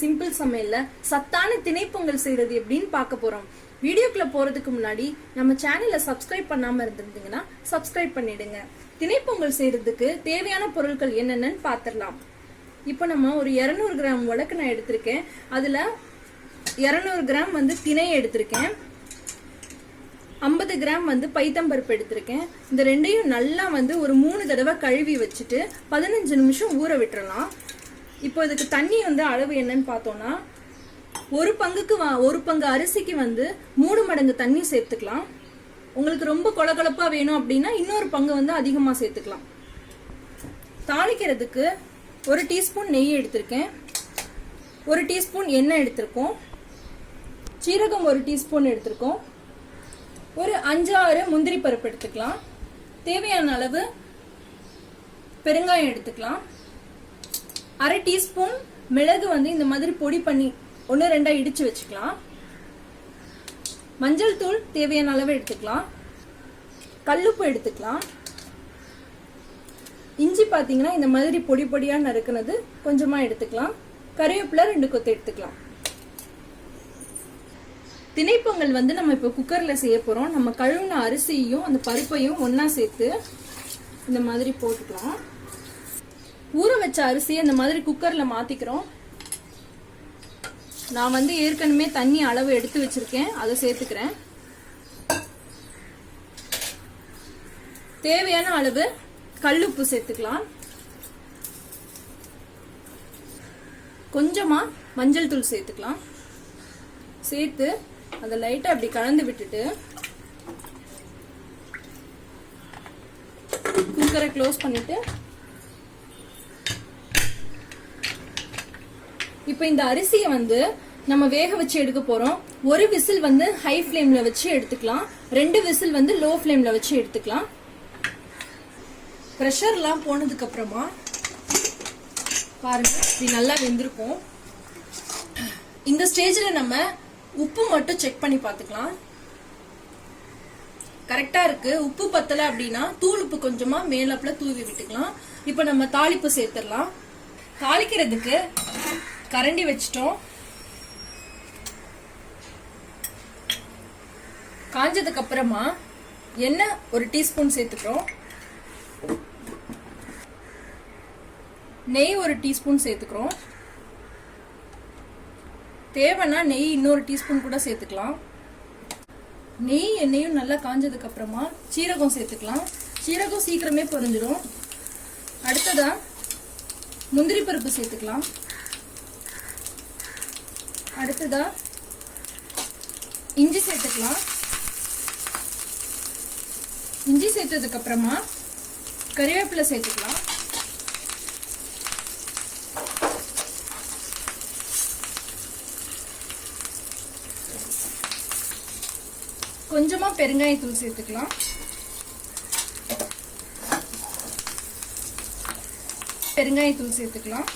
Simple சமையல்ல சத்தான திணை பொங்கல் செய்யறது எப்படின்னு பார்க்க போறோம். வீடியோக்குள்ள போறதுக்கு முன்னாடி நம்ம சேனலை சப்ஸ்கிரைப் பண்ணாம இருந்திருந்தீங்கன்னா சப்ஸ்கிரைப் பண்ணிடுங்க. திணை பொங்கல் செய்யறதுக்கு தேவையான பொருட்கள் என்னென்னு பார்த்திடலாம். இப்போ நம்ம ஒரு 200 கிராம் உலக்கு நான் எடுத்திருக்கேன். அதுல 200 கிராம் திணை எடுத்திருக்கேன். 50 கிராம் பைத்தம்பருப்பு எடுத்திருக்கேன். இந்த ரெண்டையும் நல்லா ஒரு 3 தடவை கழுவி வச்சுட்டு 15 நிமிஷம் ஊற விட்டுறலாம். இப்போ இதுக்கு தண்ணி அளவு என்னன்னு பார்த்தோம்னா, ஒரு பங்கு அரிசிக்கு 3 மடங்கு தண்ணி சேர்த்துக்கலாம். உங்களுக்கு ரொம்ப கொலகொலப்பா வேணும் அப்படின்னா இன்னொரு பங்கு அதிகமா சேர்த்துக்கலாம். தாளிக்கிறதுக்கு 1 டீஸ்பூன் நெய் எடுத்திருக்கேன். 1 டீஸ்பூன் எண்ணெய் எடுத்திருக்கோம். சீரகம் 1 டீஸ்பூன் எடுத்திருக்கோம். ஒரு 5-6 முந்திரி பருப்பு எடுத்துக்கலாம். தேவையான அளவு பெருங்காயம் எடுத்துக்கலாம். 1/2 டீஸ்பூன் மிளகு இந்த மாதிரி பொடி பண்ணி 1-2 இடிச்சு வச்சுக்கலாம். மஞ்சள் தூள் தேவையான அளவு எடுத்துக்கலாம். கல்லுப்பு எடுத்துக்கலாம். இஞ்சி பாத்தீங்கன்னா இந்த மாதிரி பொடி பொடியா நறுக்குனது கொஞ்சமா எடுத்துக்கலாம். கறிவேப்பிலை 2 கொத்து எடுத்துக்கலாம். திணைப்பொங்கல் நம்ம இப்போ குக்கர்ல செய்ய போறோம். நம்ம கழுவுன அரிசியையும் அந்த பருப்பையும் ஒன்னா சேர்த்து இந்த மாதிரி போட்டுக்கலாம். ஊற வச்ச அரிசியை இந்த மாதிரி குக்கர்ல மாத்திக்கிறோம். நான் ஏற்கனவே தண்ணி அளவு எடுத்து வச்சிருக்கேன், அதை சேர்த்துக்கிறேன். தேவையான அளவு கல்லுப்பு சேர்த்துக்கலாம். கொஞ்சமா மஞ்சள் தூள் சேர்த்துக்கலாம். சேர்த்து அதை லைட்டா அப்படி கலந்து விட்டுட்டு குக்கரை க்ளோஸ் பண்ணிட்டு, இப்போ இந்த அரிசியை நம்ம வேக வச்சு எடுக்க போறோம். ஒரு விசில் ஹை ஃப்ளேம்ல வச்சு எடுத்துக்கலாம். 2 விசில் லோ ஃப்ளேம்ல வச்சு எடுத்துக்கலாம். பிரஷர் எல்லாம் போனதுக்கு அப்புறமா பாருங்க, இது நல்லா வெந்திருக்கும். இந்த ஸ்டேஜ்ல நம்ம உப்பு மட்டும் செக் பண்ணி பார்த்துக்கலாம். கரெக்டா இருக்கு. உப்பு பத்தல அப்படின்னா தூள் உப்பு கொஞ்சமா மேலப்புல தூவி விட்டுக்கலாம். இப்ப நம்ம தாளிப்பு சேர்த்துடலாம். தாளிக்கிறதுக்கு கரண்டி வச்சிட்டோம். காஞ்சதுக்கு அப்புறமா எண்ணெய் 1 டீஸ்பூன் சேர்த்துக்கிறோம். நெய் 1 டீஸ்பூன் சேர்த்துக்கிறோம். தேவைன்னா நெய் இன்னொரு டீஸ்பூன் கூட சேர்த்துக்கலாம். நெய் எண்ணெயும் நல்லா காஞ்சதுக்கு அப்புறமா சீரகம் சேர்த்துக்கலாம். சீரகம் சீக்கிரமே பொரிஞ்சிடும். அடுத்ததா முந்திரி பருப்பு சேர்த்துக்கலாம். அடுத்ததா இஞ்சி சேர்த்துக்கலாம். இஞ்சி சேர்த்ததுக்கு அப்புறமா கறிவேப்பிலை சேர்த்துக்கலாம். கொஞ்சமா பெருங்காயத்தூள் சேர்த்துக்கலாம். பெருங்காயத்தூள் சேர்த்துக்கலாம்.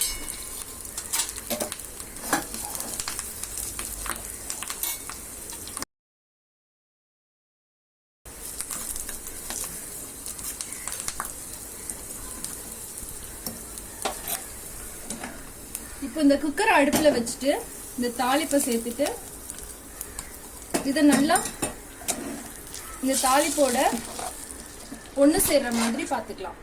இப்போ இந்த குக்கரை அடுப்புல வச்சுட்டு இந்த தாளிப்பை சேர்த்துட்டு இதை நல்லா இந்த தாளிப்போட ஒண்ணு சேர்ற மாதிரி பாத்துக்கலாம்.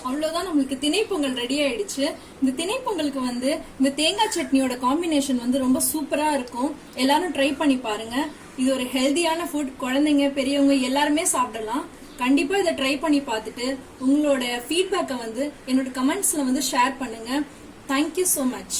அவ்வளவுதான், நம்மளுக்கு திணை பொங்கல் ரெடி ஆயிடுச்சு. இந்த திணை பொங்கலுக்கு இந்த தேங்காய் சட்னியோட காம்பினேஷன் ரொம்ப சூப்பரா இருக்கும். எல்லாரும் ட்ரை பண்ணி பாருங்க. இது ஒரு ஹெல்தியான ஃபுட். குழந்தைங்க பெரியவங்க எல்லாருமே சாப்பிடலாம். கண்டிப்பா இதை ட்ரை பண்ணி பார்த்துட்டு உங்களோட ஃபீட்பேக்கை என்னோட கமெண்ட்ஸ்ல ஷேர் பண்ணுங்க. Thank you so much.